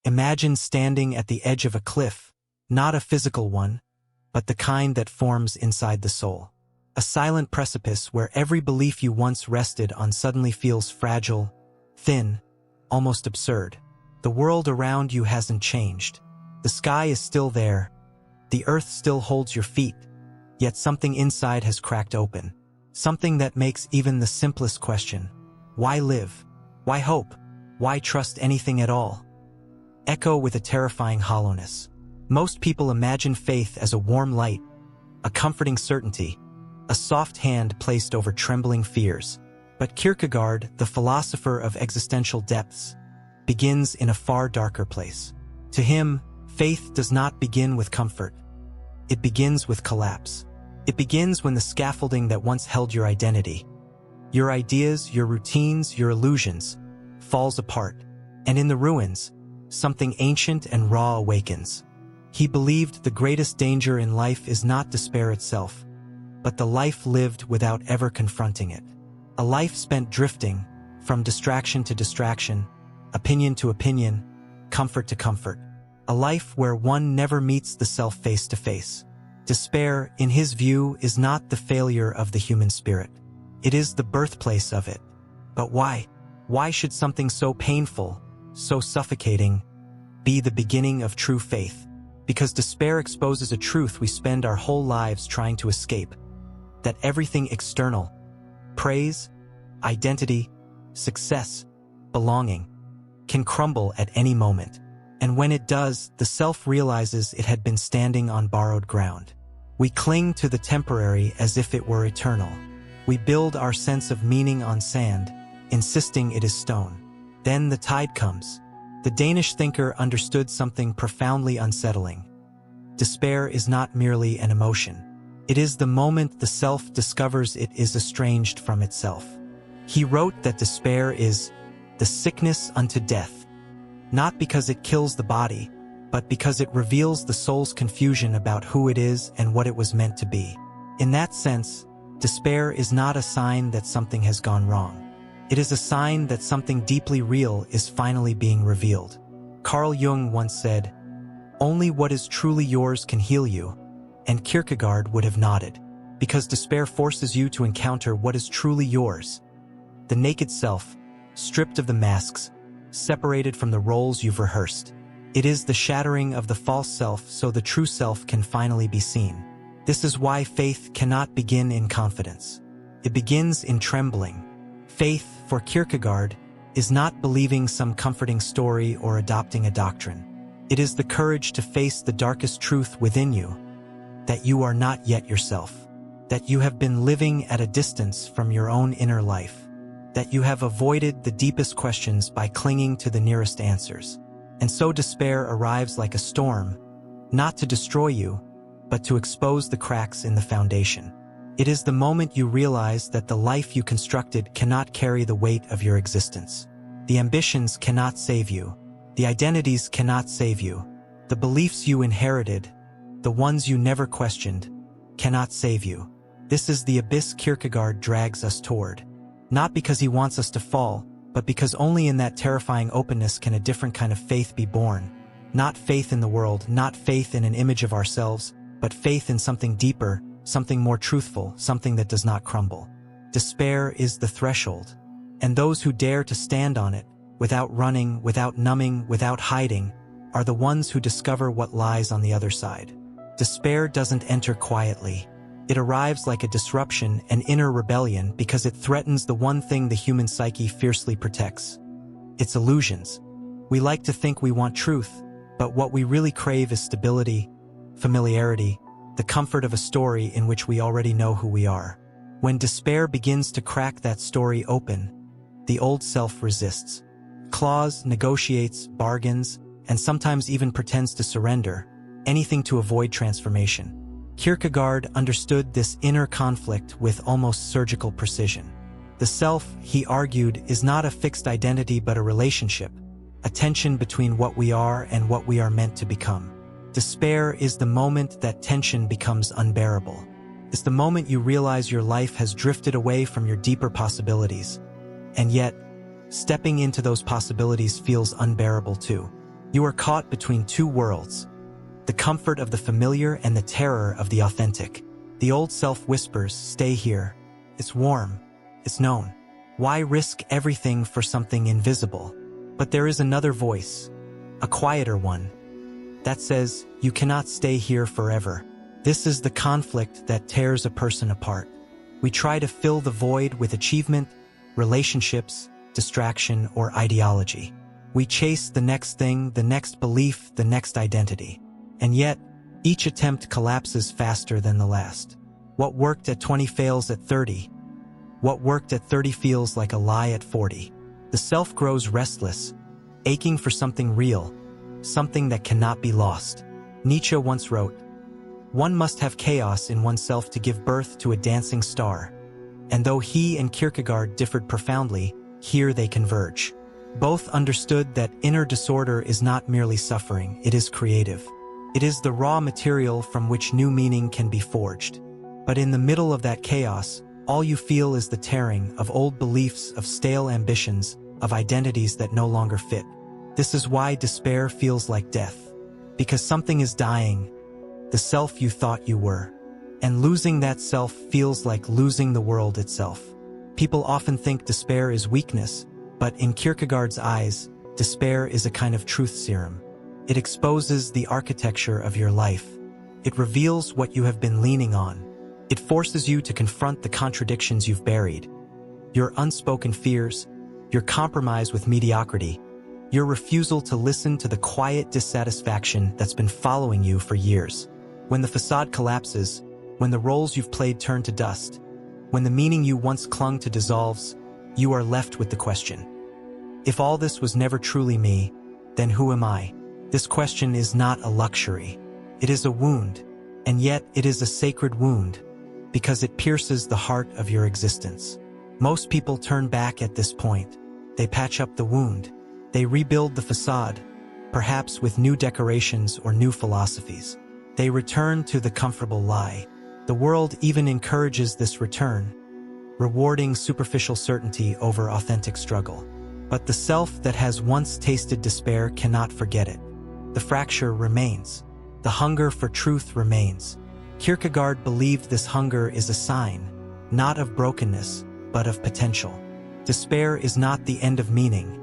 Imagine standing at the edge of a cliff, not a physical one, but the kind that forms inside the soul. A silent precipice where every belief you once rested on suddenly feels fragile, thin, almost absurd. The world around you hasn't changed. The sky is still there. The earth still holds your feet, yet something inside has cracked open. Something that makes even the simplest question, why live? Why hope? Why trust anything at all? Echo with a terrifying hollowness. Most people imagine faith as a warm light, a comforting certainty, a soft hand placed over trembling fears. But Kierkegaard, the philosopher of existential depths, begins in a far darker place. To him, faith does not begin with comfort. It begins with collapse. It begins when the scaffolding that once held your identity, your ideas, your routines, your illusions, falls apart. And in the ruins, something ancient and raw awakens. He believed the greatest danger in life is not despair itself, but the life lived without ever confronting it. A life spent drifting, from distraction to distraction, opinion to opinion, comfort to comfort. A life where one never meets the self face to face. Despair, in his view, is not the failure of the human spirit. It is the birthplace of it. But why? Why should something so painful, so suffocating, be the beginning of true faith? Because despair exposes a truth we spend our whole lives trying to escape. That everything external, praise, identity, success, belonging, can crumble at any moment. And when it does, the self realizes it had been standing on borrowed ground. We cling to the temporary as if it were eternal. We build our sense of meaning on sand, insisting it is stone. Then the tide comes. The Danish thinker understood something profoundly unsettling. Despair is not merely an emotion. It is the moment the self discovers it is estranged from itself. He wrote that despair is the sickness unto death, not because it kills the body, but because it reveals the soul's confusion about who it is and what it was meant to be. In that sense, despair is not a sign that something has gone wrong. It is a sign that something deeply real is finally being revealed. Carl Jung once said, "Only what is truly yours can heal you," and Kierkegaard would have nodded, because despair forces you to encounter what is truly yours. The naked self, stripped of the masks, separated from the roles you've rehearsed. It is the shattering of the false self so the true self can finally be seen. This is why faith cannot begin in confidence. It begins in trembling. Faith, for Kierkegaard, is not believing some comforting story or adopting a doctrine. It is the courage to face the darkest truth within you, that you are not yet yourself, that you have been living at a distance from your own inner life, that you have avoided the deepest questions by clinging to the nearest answers. And so despair arrives like a storm, not to destroy you, but to expose the cracks in the foundation. It is the moment you realize that the life you constructed cannot carry the weight of your existence. The ambitions cannot save you. The identities cannot save you. The beliefs you inherited, the ones you never questioned, cannot save you. This is the abyss Kierkegaard drags us toward. Not because he wants us to fall, but because only in that terrifying openness can a different kind of faith be born. Not faith in the world, not faith in an image of ourselves, but faith in something deeper, something more truthful, something that does not crumble. Despair is the threshold, and those who dare to stand on it, without running, without numbing, without hiding, are the ones who discover what lies on the other side. Despair doesn't enter quietly. It arrives like a disruption, an inner rebellion, because it threatens the one thing the human psyche fiercely protects: its illusions. We like to think we want truth, but what we really crave is stability, familiarity, the comfort of a story in which we already know who we are. When despair begins to crack that story open, the old self resists, claws, negotiates, bargains, and sometimes even pretends to surrender, anything to avoid transformation. Kierkegaard understood this inner conflict with almost surgical precision. The self, he argued, is not a fixed identity but a relationship, a tension between what we are and what we are meant to become. Despair is the moment that tension becomes unbearable. It's the moment you realize your life has drifted away from your deeper possibilities. And yet, stepping into those possibilities feels unbearable too. You are caught between two worlds, the comfort of the familiar and the terror of the authentic. The old self whispers, stay here. It's warm. It's known. Why risk everything for something invisible? But there is another voice, a quieter one, that says, you cannot stay here forever. This is the conflict that tears a person apart. We try to fill the void with achievement, relationships, distraction, or ideology. We chase the next thing, the next belief, the next identity. And yet, each attempt collapses faster than the last. What worked at 20 fails at 30. What worked at 30 feels like a lie at 40. The self grows restless, aching for something real, something that cannot be lost. Nietzsche once wrote, one must have chaos in oneself to give birth to a dancing star. And though he and Kierkegaard differed profoundly, here they converge. Both understood that inner disorder is not merely suffering, it is creative. It is the raw material from which new meaning can be forged. But in the middle of that chaos, all you feel is the tearing of old beliefs, of stale ambitions, of identities that no longer fit. This is why despair feels like death. Because something is dying, the self you thought you were. And losing that self feels like losing the world itself. People often think despair is weakness, but in Kierkegaard's eyes, despair is a kind of truth serum. It exposes the architecture of your life. It reveals what you have been leaning on. It forces you to confront the contradictions you've buried. Your unspoken fears, your compromise with mediocrity, your refusal to listen to the quiet dissatisfaction that's been following you for years. When the facade collapses, when the roles you've played turn to dust, when the meaning you once clung to dissolves, you are left with the question. If all this was never truly me, then who am I? This question is not a luxury. It is a wound, and yet it is a sacred wound, because it pierces the heart of your existence. Most people turn back at this point. They patch up the wound. They rebuild the facade, perhaps with new decorations or new philosophies. They return to the comfortable lie. The world even encourages this return, rewarding superficial certainty over authentic struggle. But the self that has once tasted despair cannot forget it. The fracture remains. The hunger for truth remains. Kierkegaard believed this hunger is a sign, not of brokenness, but of potential. Despair is not the end of meaning.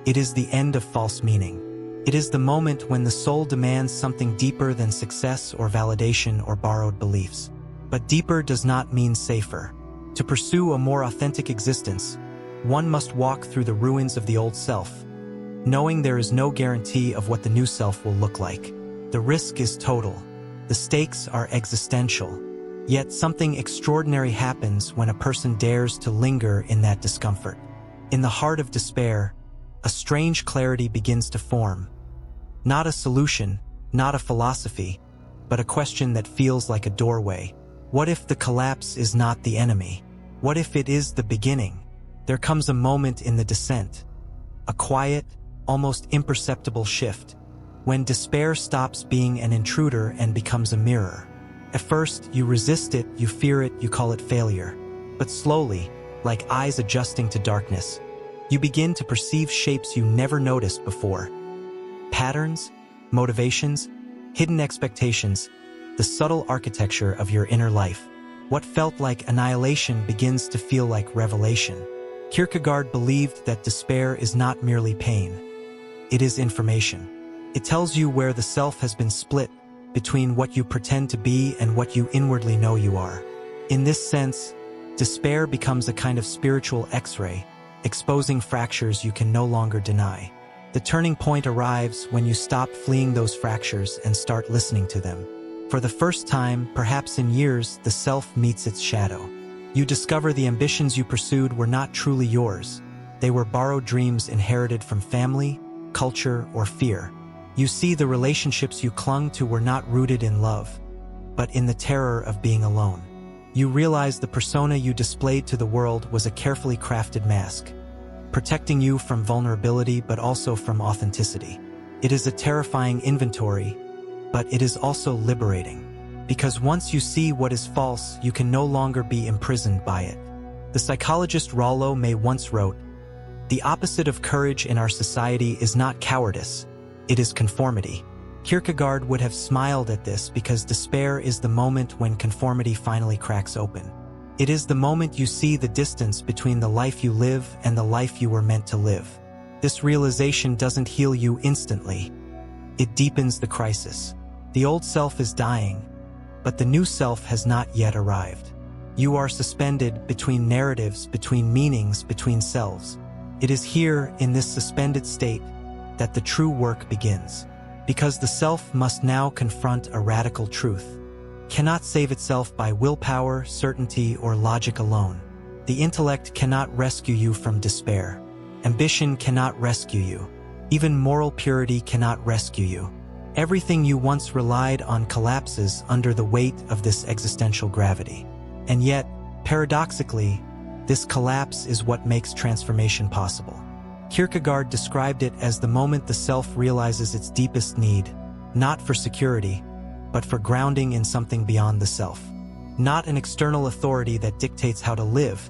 It is the end of false meaning. It is the moment when the soul demands something deeper than success or validation or borrowed beliefs. But deeper does not mean safer. To pursue a more authentic existence, one must walk through the ruins of the old self, knowing there is no guarantee of what the new self will look like. The risk is total. The stakes are existential. Yet something extraordinary happens when a person dares to linger in that discomfort. In the heart of despair, a strange clarity begins to form. Not a solution, not a philosophy, but a question that feels like a doorway. What if the collapse is not the enemy? What if it is the beginning? There comes a moment in the descent, a quiet, almost imperceptible shift, when despair stops being an intruder and becomes a mirror. At first, you resist it, you fear it, you call it failure. But slowly, like eyes adjusting to darkness, you begin to perceive shapes you never noticed before. Patterns, motivations, hidden expectations, the subtle architecture of your inner life. What felt like annihilation begins to feel like revelation. Kierkegaard believed that despair is not merely pain. It is information. It tells you where the self has been split between what you pretend to be and what you inwardly know you are. In this sense, despair becomes a kind of spiritual X-ray, exposing fractures you can no longer deny. The turning point arrives when you stop fleeing those fractures and start listening to them. For the first time, perhaps in years, the self meets its shadow. You discover the ambitions you pursued were not truly yours. They were borrowed dreams inherited from family, culture, or fear. You see the relationships you clung to were not rooted in love, but in the terror of being alone. You realize the persona you displayed to the world was a carefully crafted mask, protecting you from vulnerability but also from authenticity. It is a terrifying inventory, but it is also liberating. Because once you see what is false, you can no longer be imprisoned by it. The psychologist Rollo May once wrote, "The opposite of courage in our society is not cowardice, It is conformity. Kierkegaard would have smiled at this because despair is the moment when conformity finally cracks open. It is the moment you see the distance between the life you live and the life you were meant to live. This realization doesn't heal you instantly. It deepens the crisis. The old self is dying, but the new self has not yet arrived. You are suspended between narratives, between meanings, between selves. It is here, in this suspended state, that the true work begins. Because the self must now confront a radical truth. Cannot save itself by willpower, certainty, or logic alone. The intellect cannot rescue you from despair. Ambition cannot rescue you. Even moral purity cannot rescue you. Everything you once relied on collapses under the weight of this existential gravity. And yet, paradoxically, this collapse is what makes transformation possible. Kierkegaard described it as the moment the self realizes its deepest need, not for security, but for grounding in something beyond the self. Not an external authority that dictates how to live,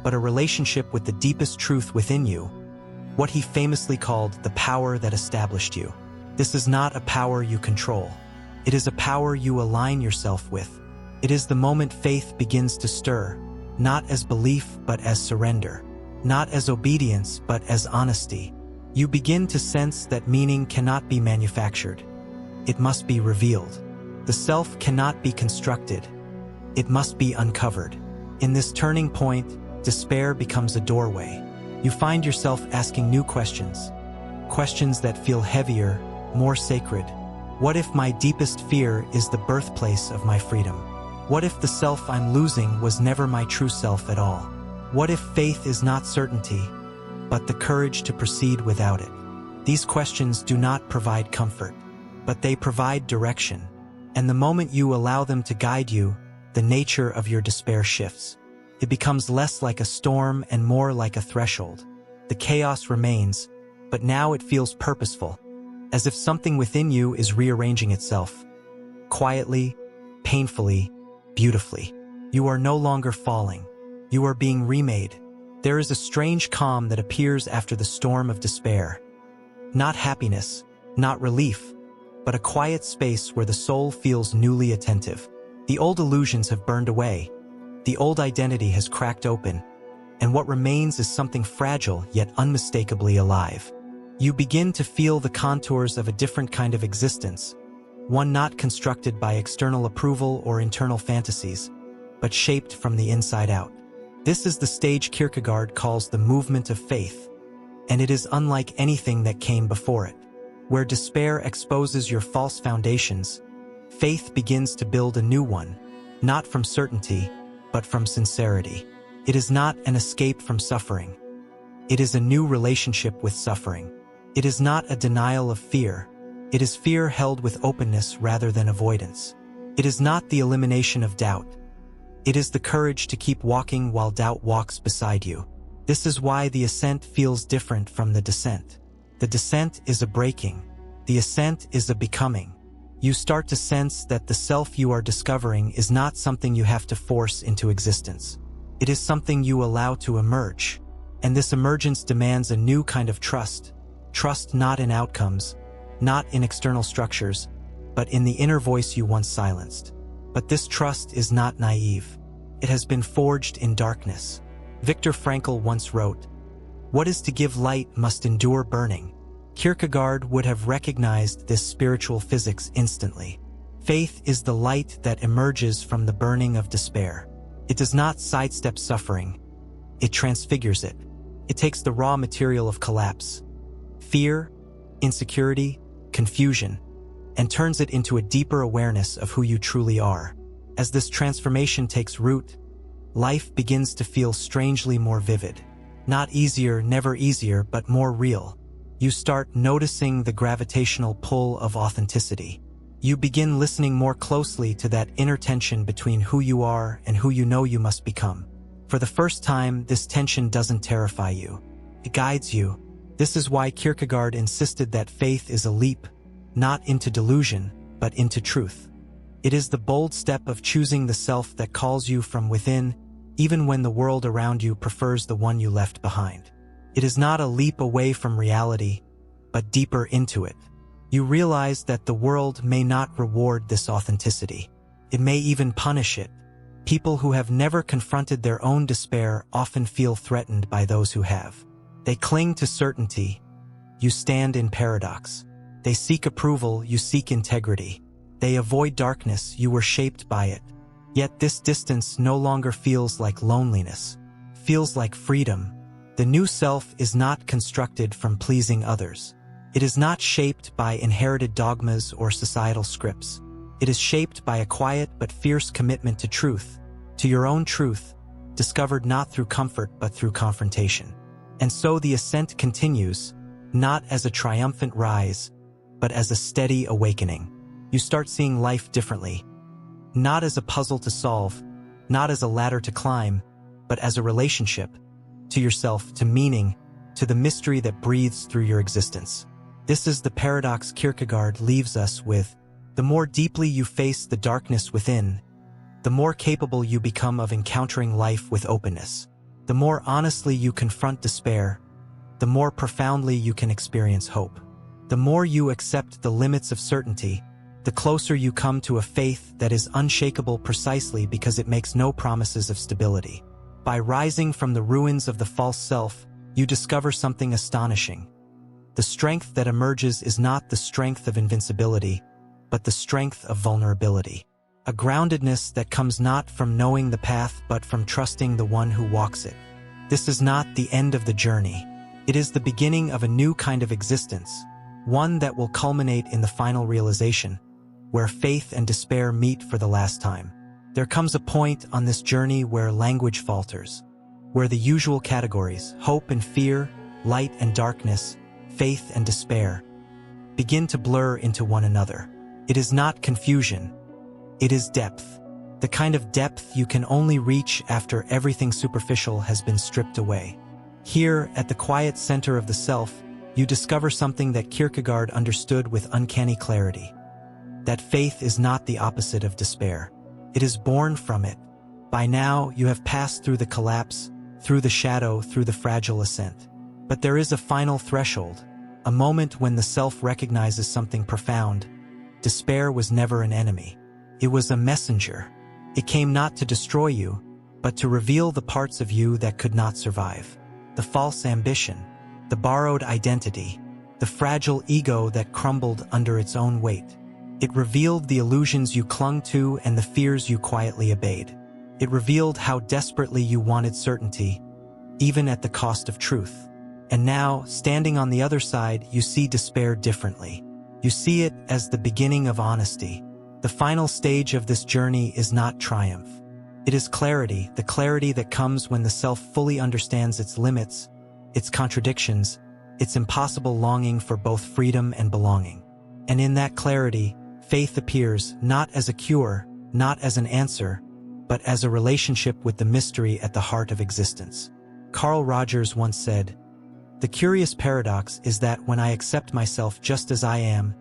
but a relationship with the deepest truth within you, what he famously called the power that established you. This is not a power you control. It is a power you align yourself with. It is the moment faith begins to stir, not as belief but as surrender, not as obedience but as honesty. You begin to sense that meaning cannot be manufactured. It must be revealed. The self cannot be constructed. It must be uncovered. In this turning point, despair becomes a doorway. You find yourself asking new questions. Questions that feel heavier, more sacred. What if my deepest fear is the birthplace of my freedom? What if the self I'm losing was never my true self at all? What if faith is not certainty, but the courage to proceed without it? These questions do not provide comfort, but they provide direction. And the moment you allow them to guide you, the nature of your despair shifts. It becomes less like a storm and more like a threshold. The chaos remains, but now it feels purposeful, as if something within you is rearranging itself. Quietly, painfully, beautifully. You are no longer falling. You are being remade. There is a strange calm that appears after the storm of despair. Not happiness, not relief, but a quiet space where the soul feels newly attentive. The old illusions have burned away. The old identity has cracked open, and what remains is something fragile yet unmistakably alive. You begin to feel the contours of a different kind of existence, one not constructed by external approval or internal fantasies, but shaped from the inside out. This is the stage Kierkegaard calls the movement of faith, and it is unlike anything that came before it. Where despair exposes your false foundations, faith begins to build a new one, not from certainty, but from sincerity. It is not an escape from suffering. It is a new relationship with suffering. It is not a denial of fear. It is fear held with openness rather than avoidance. It is not the elimination of doubt. It is the courage to keep walking while doubt walks beside you. This is why the ascent feels different from the descent. The descent is a breaking. The ascent is a becoming. You start to sense that the self you are discovering is not something you have to force into existence. It is something you allow to emerge. And this emergence demands a new kind of trust. Trust not in outcomes, not in external structures, but in the inner voice you once silenced. But this trust is not naive. It has been forged in darkness. Viktor Frankl once wrote, "What is to give light must endure burning." Kierkegaard would have recognized this spiritual physics instantly. Faith is the light that emerges from the burning of despair. It does not sidestep suffering. It transfigures it. It takes the raw material of collapse, fear, insecurity, confusion, and turns it into a deeper awareness of who you truly are. As this transformation takes root, life begins to feel strangely more vivid. Not easier, never easier, but more real. You start noticing the gravitational pull of authenticity. You begin listening more closely to that inner tension between who you are and who you know you must become. For the first time, this tension doesn't terrify you. It guides you. This is why Kierkegaard insisted that faith is a leap, not into delusion, but into truth. It is the bold step of choosing the self that calls you from within, even when the world around you prefers the one you left behind. It is not a leap away from reality, but deeper into it. You realize that the world may not reward this authenticity. It may even punish it. People who have never confronted their own despair often feel threatened by those who have. They cling to certainty. You stand in paradox. They seek approval. You seek integrity. They avoid darkness. You were shaped by it. Yet this distance no longer feels like loneliness. It feels like freedom. The new self is not constructed from pleasing others. It is not shaped by inherited dogmas or societal scripts. It is shaped by a quiet but fierce commitment to truth, to your own truth, discovered not through comfort but through confrontation. And so the ascent continues, not as a triumphant rise, but as a steady awakening. You start seeing life differently, not as a puzzle to solve, not as a ladder to climb, but as a relationship, to yourself, to meaning, to the mystery that breathes through your existence. This is the paradox Kierkegaard leaves us with. The more deeply you face the darkness within, the more capable you become of encountering life with openness. The more honestly you confront despair, the more profoundly you can experience hope. The more you accept the limits of certainty, the closer you come to a faith that is unshakable precisely because it makes no promises of stability. By rising from the ruins of the false self, you discover something astonishing. The strength that emerges is not the strength of invincibility, but the strength of vulnerability. A groundedness that comes not from knowing the path but from trusting the one who walks it. This is not the end of the journey. It is the beginning of a new kind of existence, one that will culminate in the final realization, where faith and despair meet for the last time. There comes a point on this journey where language falters, where the usual categories, hope and fear, light and darkness, faith and despair, begin to blur into one another. It is not confusion. It is depth. The kind of depth you can only reach after everything superficial has been stripped away. Here, at the quiet center of the self, you discover something that Kierkegaard understood with uncanny clarity. That faith is not the opposite of despair. It is born from it. By now, you have passed through the collapse, through the shadow, through the fragile ascent. But there is a final threshold, a moment when the self recognizes something profound. Despair was never an enemy. It was a messenger. It came not to destroy you, but to reveal the parts of you that could not survive. The false ambition, the borrowed identity, the fragile ego that crumbled under its own weight. It revealed the illusions you clung to and the fears you quietly obeyed. It revealed how desperately you wanted certainty, even at the cost of truth. And now, standing on the other side, you see despair differently. You see it as the beginning of honesty. The final stage of this journey is not triumph. It is clarity, the clarity that comes when the self fully understands its limits, its contradictions, its impossible longing for both freedom and belonging. And in that clarity, faith appears not as a cure, not as an answer, but as a relationship with the mystery at the heart of existence. Carl Rogers once said, "The curious paradox is that when I accept myself just as I am,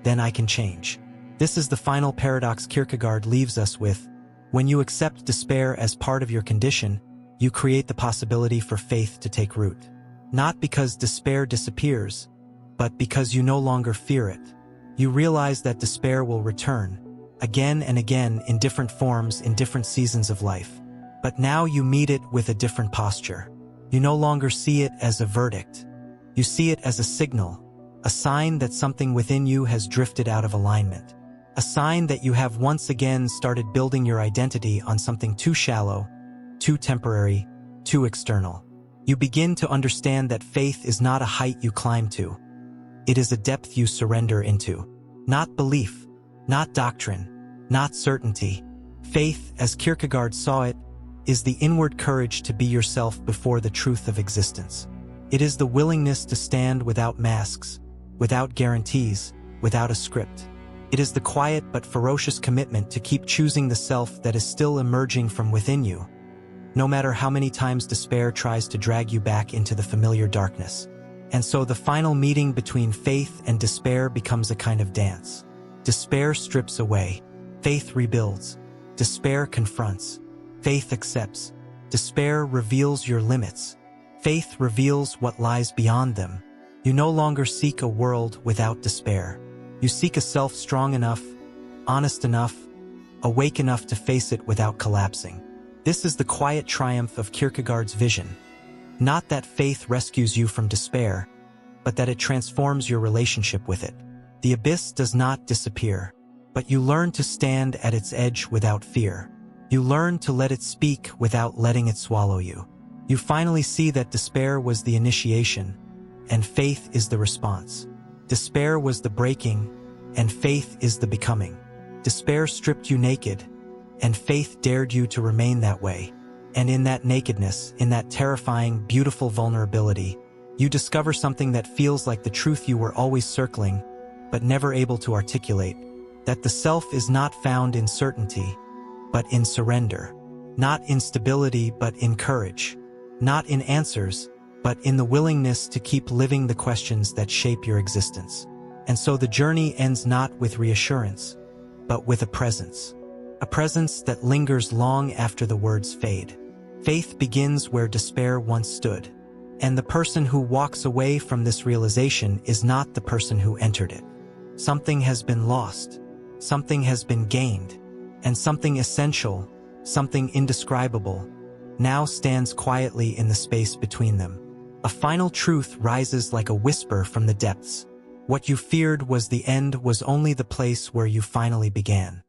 then I can change." This is the final paradox Kierkegaard leaves us with. When you accept despair as part of your condition, you create the possibility for faith to take root. Not because despair disappears, but because you no longer fear it. You realize that despair will return, again and again in different forms in different seasons of life. But now you meet it with a different posture. You no longer see it as a verdict. You see it as a signal, a sign that something within you has drifted out of alignment. A sign that you have once again started building your identity on something too shallow, too temporary, too external. You begin to understand that faith is not a height you climb to. It is a depth you surrender into. Not belief, not doctrine, not certainty. Faith, as Kierkegaard saw it, is the inward courage to be yourself before the truth of existence. It is the willingness to stand without masks, without guarantees, without a script. It is the quiet but ferocious commitment to keep choosing the self that is still emerging from within you, no matter how many times despair tries to drag you back into the familiar darkness. And so the final meeting between faith and despair becomes a kind of dance. Despair strips away. Faith rebuilds. Despair confronts. Faith accepts. Despair reveals your limits. Faith reveals what lies beyond them. You no longer seek a world without despair. You seek a self strong enough, honest enough, awake enough to face it without collapsing. This is the quiet triumph of Kierkegaard's vision. Not that faith rescues you from despair, but that it transforms your relationship with it. The abyss does not disappear, but you learn to stand at its edge without fear. You learn to let it speak without letting it swallow you. You finally see that despair was the initiation, and faith is the response. Despair was the breaking, and faith is the becoming. Despair stripped you naked, and faith dared you to remain that way. And in that nakedness, in that terrifying, beautiful vulnerability, you discover something that feels like the truth you were always circling, but never able to articulate, that the self is not found in certainty, but in surrender. Not in stability, but in courage. Not in answers, but in the willingness to keep living the questions that shape your existence. And so the journey ends not with reassurance, but with a presence that lingers long after the words fade. Faith begins where despair once stood, and the person who walks away from this realization is not the person who entered it. Something has been lost, something has been gained, and something essential, something indescribable, now stands quietly in the space between them. A final truth rises like a whisper from the depths. What you feared was the end was only the place where you finally began.